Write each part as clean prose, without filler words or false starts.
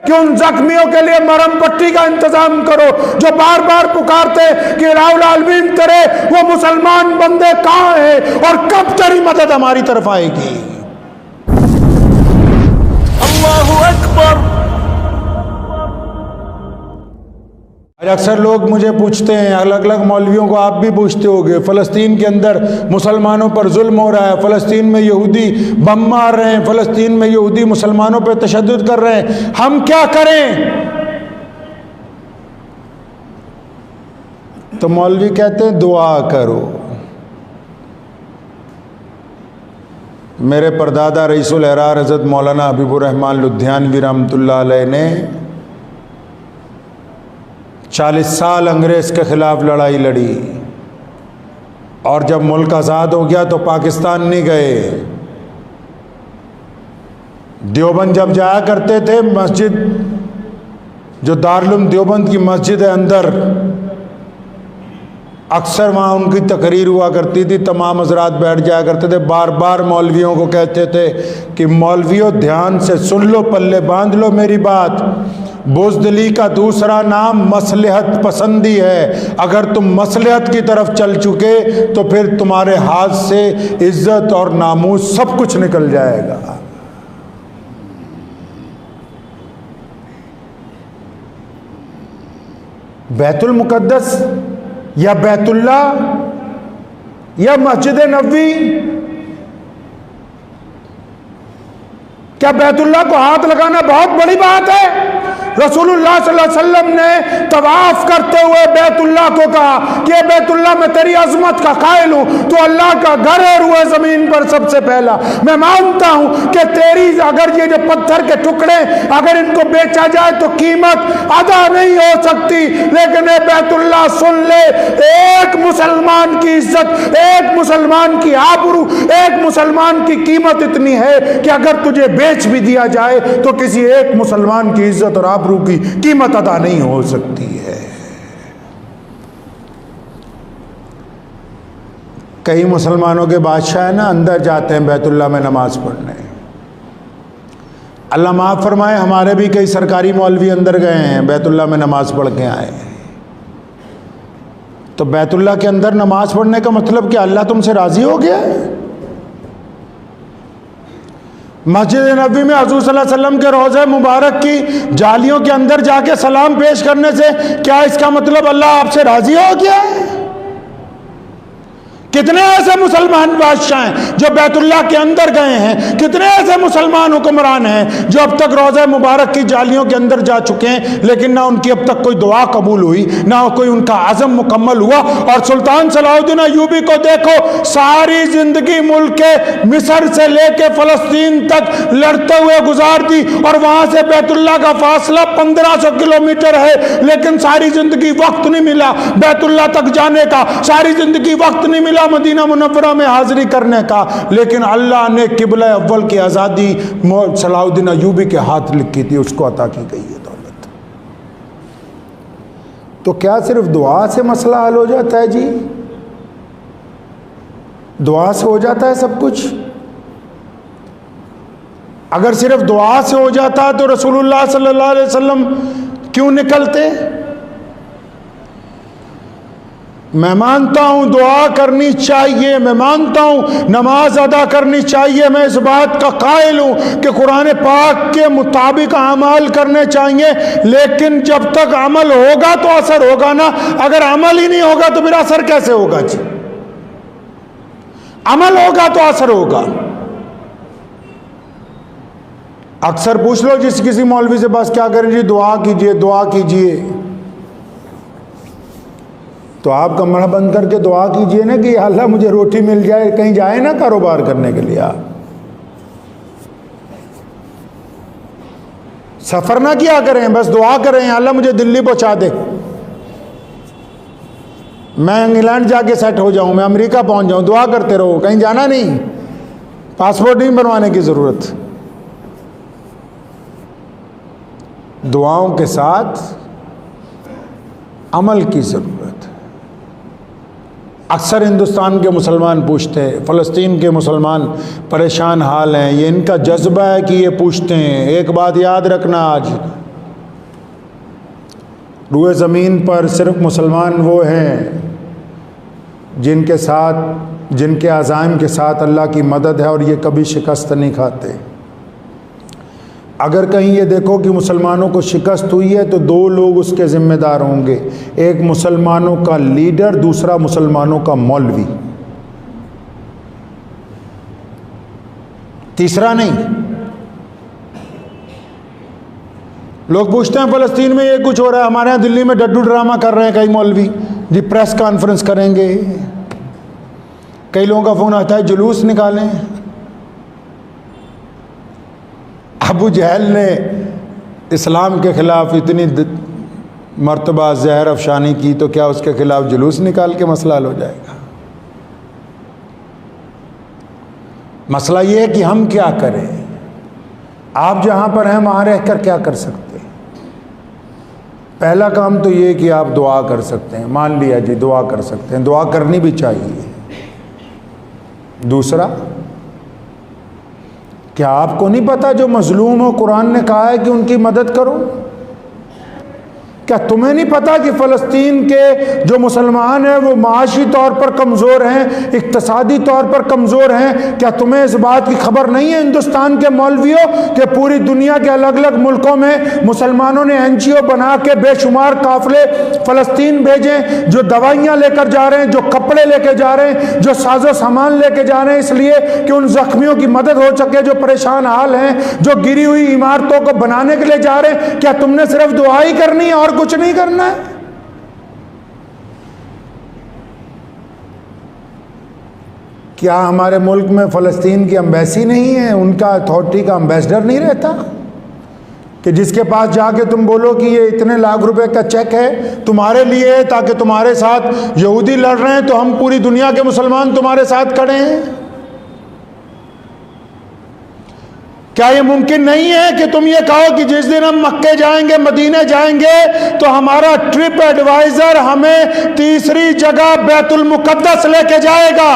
कि उन जख्मियों के लिए मरहम पट्टी का इंतजाम करो जो बार बार पुकारते कि राउल आलमीन तेरे वो मुसलमान बंदे कहां हैं और कब तेरी मदद हमारी तरफ आएगी। अल्लाहु अकबर। अक्सर लोग मुझे पूछते हैं, अलग अलग मौलवियों को आप भी पूछते होंगे, फ़लस्तीन के अंदर मुसलमानों पर जुल्म हो रहा है, फ़लस्तीन में यहूदी बम मार रहे हैं, फ़लस्तीन में यहूदी मुसलमानों पर तशद्दुद कर रहे हैं, हम क्या करें? तो मौलवी कहते हैं दुआ करो। मेरे परदादा रईसुल अहरार हज़रत मौलाना हबीबुर रहमान लुधियानवी रहमतुल्लाह अलैह ने 40 साल अंग्रेज़ के ख़िलाफ़ लड़ाई लड़ी और जब मुल्क आज़ाद हो गया तो पाकिस्तान नहीं गए। देवबंद जब जाया करते थे, मस्जिद जो दारुल देवबंद की मस्जिद है अंदर, अक्सर वहाँ उनकी तकरीर हुआ करती थी, तमाम हज़रात बैठ जाया करते थे। बार बार मौलवियों को कहते थे कि मौलवियों ध्यान से सुन लो, पल्ले बांध लो मेरी बात। बुज़दिली का दूसरा नाम मसलहत पसंदी है। अगर तुम मसलहत की तरफ चल चुके तो फिर तुम्हारे हाथ से इज्जत और नामूस सब कुछ निकल जाएगा। बैतुल मुकद्दस या बैतुल्ला या मस्जिद नबवी, क्या बैतुल्ला को हाथ लगाना बहुत बड़ी बात है? रसूलुल्लाह सल्लल्लाहु अलैहि वसल्लम ने तवाफ करते हुए बैतुल्ला को कहा कि बैतुल्ला मैं तेरी अजमत का कायल हूं, तो अल्लाह का घर है रुए जमीन पर सबसे पहला। मैं मानता हूं कि तेरी अगर ये जो पत्थर के टुकड़े अगर इनको बेचा जाए तो कीमत अदा नहीं हो सकती, लेकिन बैतुल्ला सुन ले, एक मुसलमान की इज्जत, एक मुसलमान की आबरू, एक मुसलमान की कीमत इतनी है कि अगर तुझे बेच भी दिया जाए तो किसी एक मुसलमान की इज्जत और आबरू की कीमत अदा नहीं हो सकती है। कई मुसलमानों के बादशाह है ना, अंदर जाते हैं बैतुल्ला में नमाज पढ़ने। अल्लाह माफ़ फरमाए, हमारे भी कई सरकारी मौलवी अंदर गए हैं, बैतुल्ला में नमाज पढ़ के आए। तो बैतुल्ला के अंदर नमाज पढ़ने का मतलब क्या अल्लाह तुमसे राजी हो गया है? मस्जिद नबी में हुज़ूर सल्लल्लाहु अलैहि वसल्लम के रोज़े मुबारक की जालियों के अंदर जाके सलाम पेश करने से क्या इसका मतलब अल्लाह आपसे राजी हो गया है? कितने ऐसे मुसलमान बादशाह हैं जो बैतुल्ला के अंदर गए हैं, कितने ऐसे मुसलमान हुक्मरान हैं जो अब तक रोज़ा मुबारक की जालियों के अंदर जा चुके हैं, लेकिन ना उनकी अब तक कोई दुआ कबूल हुई, ना कोई उनका आज़म मुकम्मल हुआ। और सुल्तान सलाहुद्दीन अय्यूबी को देखो, सारी जिंदगी मुल्क के मिस्र से लेके फ़लस्तीन तक लड़ते हुए गुजार दी और वहां से बैतुल्ला का फासला 1500 किलोमीटर है, लेकिन सारी जिंदगी वक्त नहीं मिला बैतुल्ला तक जाने का, सारी जिंदगी वक्त नहीं मिला मदीना मुनव्वरा में हाजिरी करने का। लेकिन अल्लाह ने किबला अव्वल की आज़ादी सलाहुद्दीन अय्यूबी के हाथ लिखी थी, उसको अता की गई है दौलत। तो क्या सिर्फ दुआ से मसला हल हो जाता है जी? दुआ से हो जाता है सब कुछ? अगर सिर्फ दुआ से हो जाता तो रसूलुल्लाह सल्लल्लाहु अलैहि वसल्लम क्यों निकलते? मैं मानता हूं दुआ करनी चाहिए, मैं मानता हूं नमाज अदा करनी चाहिए, मैं इस बात का कायल हूं कि कुरान पाक के मुताबिक अमाल करने चाहिए, लेकिन जब तक अमल होगा तो असर होगा ना। अगर अमल ही नहीं होगा तो फिर असर कैसे होगा जी? अमल होगा तो असर होगा। अक्सर पूछ लो जिस किसी मौलवी से, बस क्या करें जी? दुआ कीजिए, दुआ कीजिए। तो आप कमरा बंद करके दुआ कीजिए ना कि अल्लाह मुझे रोटी मिल जाए, कहीं जाए ना कारोबार करने के लिए। आप सफर ना किया करें, बस दुआ करें अल्लाह मुझे दिल्ली पहुंचा दे, मैं इंग्लैंड जाके सेट हो जाऊं, मैं अमेरिका पहुंच जाऊं। दुआ करते रहो, कहीं जाना नहीं, पासपोर्ट नहीं बनवाने की जरूरत। दुआओं के साथ अमल की जरूरत है। अक्सर हिंदुस्तान के मुसलमान पूछते हैं, फ़लस्तीन के मुसलमान परेशान हाल हैं, ये इनका जज्बा है कि ये पूछते हैं। एक बात याद रखना, आज रूए ज़मीन पर सिर्फ मुसलमान वो हैं जिनके अज़ाइम के साथ अल्लाह की मदद है और ये कभी शिकस्त नहीं खाते। अगर कहीं ये देखो कि मुसलमानों को शिकस्त हुई है तो दो लोग उसके ज़िम्मेदार होंगे, एक मुसलमानों का लीडर, दूसरा मुसलमानों का मौलवी, तीसरा नहीं। लोग पूछते हैं फ़लस्तीन में ये कुछ हो रहा है, हमारे यहाँ दिल्ली में डड्डू ड्रामा कर रहे हैं कई मौलवी जी, प्रेस कॉन्फ्रेंस करेंगे। कई लोगों का फ़ोन आता है जुलूस निकालें। अबू जहल ने इस्लाम के ख़िलाफ़ इतनी मर्तबा जहर अफशानी की तो क्या उसके ख़िलाफ़ जुलूस निकाल के मसला हल हो जाएगा? मसला ये है कि हम क्या करें। आप जहाँ पर हैं वहाँ रहकर क्या कर सकते हैं? पहला काम तो ये कि आप दुआ कर सकते हैं, मान लिया जी दुआ कर सकते हैं, दुआ करनी भी चाहिए। दूसरा, क्या आपको नहीं पता जो मजलूम हो कुरान ने कहा है कि उनकी मदद करो? क्या तुम्हें नहीं पता कि फ़लस्तीन के जो मुसलमान हैं वो माशी तौर पर कमज़ोर हैं, इक़्तिसादी तौर पर कमज़ोर हैं? क्या तुम्हें इस बात की खबर नहीं है हिंदुस्तान के मौलवियों कि पूरी दुनिया के अलग अलग मुल्कों में मुसलमानों ने NGO बना के बेशुमार काफ़िले फ़लस्तीन भेजें, जो दवाइयाँ लेकर जा रहे हैं, जो कपड़े लेके जा रहे हैं, जो साजो सामान लेके जा रहे हैं, इसलिए कि उन ज़ख्मियों की मदद हो सके जो परेशान हाल हैं, जो गिरी हुई इमारतों को बनाने के लिए जा रहे हैं। क्या तुमने सिर्फ दुआ ही करनी है और कुछ नहीं करना है? क्या हमारे मुल्क में फ़लस्तीन की एम्बेसी नहीं है, उनका अथॉरिटी का एम्बेसडर नहीं रहता कि जिसके पास जाके तुम बोलो कि ये इतने लाख रुपए का चेक है तुम्हारे लिए ताकि तुम्हारे साथ यहूदी लड़ रहे हैं तो हम पूरी दुनिया के मुसलमान तुम्हारे साथ खड़े हैं? क्या ये मुमकिन नहीं है कि तुम ये कहो कि जिस दिन हम मक्के जाएंगे, मदीने जाएंगे तो हमारा ट्रिप एडवाइजर हमें तीसरी जगह बैतुल मुकद्दस लेके जाएगा?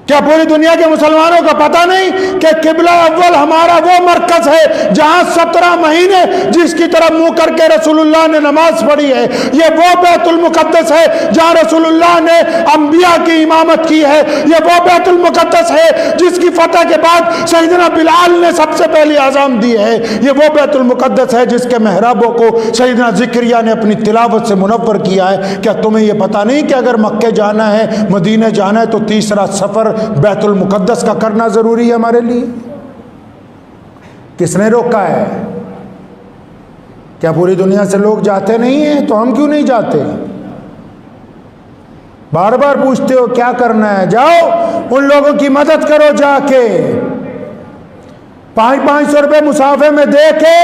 क्या पूरी दुनिया के मुसलमानों को पता नहीं कि किबला अव्वल हमारा वो मरकज है जहां 17 महीने जिसकी तरफ मुंह करके रसूलुल्लाह ने नमाज पढ़ी है? ये वो बैतुल मुकद्दस है जहां रसूलुल्लाह ने अंबिया की इमामत की है। ये वो बैतुल मुकद्दस है जिसकी फतह के बाद सैयदना बिलाल ने सबसे पहले आज़ान दी है। ये वो बैतुल मुकद्दस है जिसके मेहराबों को सैयदना ज़िक्रिया ने अपनी तिलावत से मुनव्वर किया है। क्या तुम्हें ये पता नहीं कि अगर मक्के जाना है, मदीने जाना है तो तीसरा सफ़र बैतुल मुकद्दस का करना जरूरी है हमारे लिए? किसने रोका है? क्या पूरी दुनिया से लोग जाते नहीं हैं? तो हम क्यों नहीं जाते? बार बार पूछते हो क्या करना है, जाओ उन लोगों की मदद करो, जाके 500-500 रुपए मुसाफे में दे के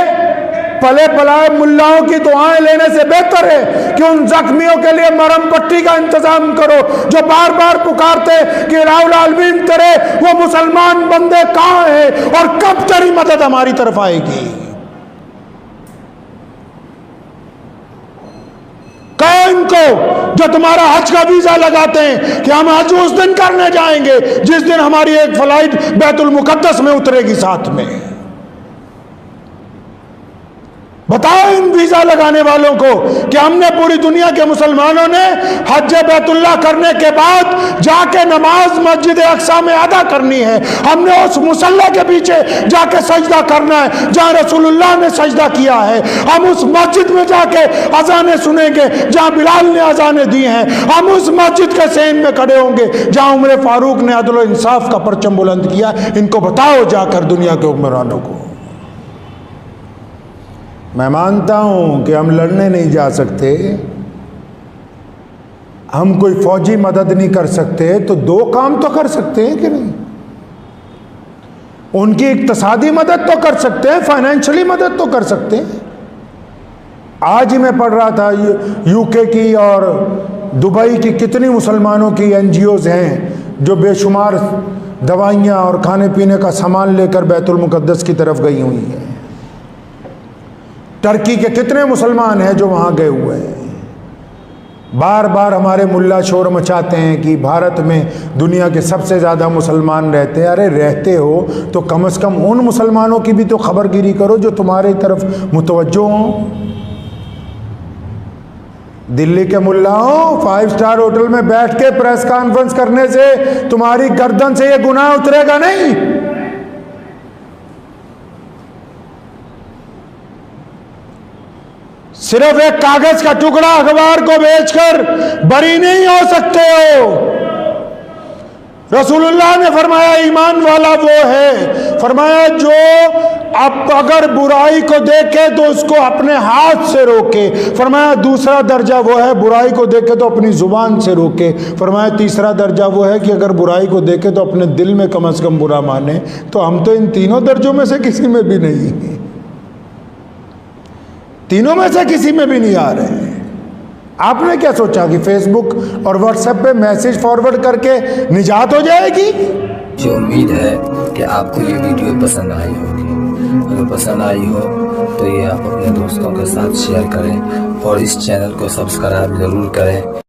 पले पलाए मुल्लाओं की दुआएं लेने से बेहतर है कि उन जख्मियों के लिए मरहम पट्टी का इंतजाम करो जो बार बार पुकारते कि राउल आलमीन तेरे वो मुसलमान बंदे कहां हैं और कब तेरी मदद हमारी तरफ आएगी? कहो इनको जो तुम्हारा हज का वीजा लगाते हैं कि हम हज उस दिन करने जाएंगे जिस दिन हमारी एक फ्लाइट बैतुल मुकद्दस में उतरेगी साथ में। बताओ इन वीजा लगाने वालों को कि हमने पूरी दुनिया के मुसलमानों ने हज बैतुल्लाह करने के बाद जाके नमाज मस्जिद अक्सा में अदा करनी है। हमने उस मुसल्ला के पीछे जाके सजदा करना है जहां रसूलुल्लाह ने सजदा किया है। हम उस मस्जिद में जाके अजानें सुनेंगे जहां बिलाल ने अजानें दी हैं। हम उस मस्जिद के सेन में खड़े होंगे जहां उमर फारूक ने अदल और इंसाफ का परचम बुलंद किया। इनको बताओ जाकर दुनिया के हुक्मरानों को। मैं मानता हूं कि हम लड़ने नहीं जा सकते, हम कोई फौजी मदद नहीं कर सकते, तो दो काम तो कर सकते हैं कि नहीं? उनकी इक्तिसादी मदद तो कर सकते हैं, फाइनेंशियली मदद तो कर सकते हैं। आज ही मैं पढ़ रहा था यूके की और दुबई की कितनी मुसलमानों की NGOs हैं जो बेशुमार दवाइयाँ और खाने पीने का सामान लेकर बैतुल मुकद्दस की तरफ गई हुई हैं। टर्की के कितने मुसलमान हैं जो वहाँ गए हुए हैं। बार बार हमारे मुल्ला शोर मचाते हैं कि भारत में दुनिया के सबसे ज़्यादा मुसलमान रहते हैं। अरे रहते हो तो कम से कम उन मुसलमानों की भी तो खबरगिरी करो जो तुम्हारी तरफ मुतवज्जो हों। दिल्ली के मुल्लाओं, 5 स्टार होटल में बैठ के प्रेस कॉन्फ्रेंस करने से तुम्हारी गर्दन से ये गुनाह उतरेगा नहीं। सिर्फ एक कागज का टुकड़ा अखबार को बेचकर बरी नहीं हो सकते हो। रसूलुल्लाह ने फरमाया ईमान वाला वो है, फरमाया जो अब अगर बुराई को देखे तो उसको अपने हाथ से रोके। फरमाया दूसरा दर्जा वो है बुराई को देखे तो अपनी जुबान से रोके। फरमाया तीसरा दर्जा वो है कि अगर बुराई को देखे तो अपने दिल में कम से कम बुरा माने। तो हम तो इन तीनों दर्जों में से किसी में भी नहीं, तीनों में से किसी में भी नहीं आ रहे हैं। आपने क्या सोचा कि फेसबुक और व्हाट्सएप पे मैसेज फॉरवर्ड करके निजात हो जाएगी? मुझे उम्मीद है कि आपको ये वीडियो पसंद आई होगी। अगर पसंद आई हो तो ये आप अपने दोस्तों के साथ शेयर करें और इस चैनल को सब्सक्राइब जरूर करें।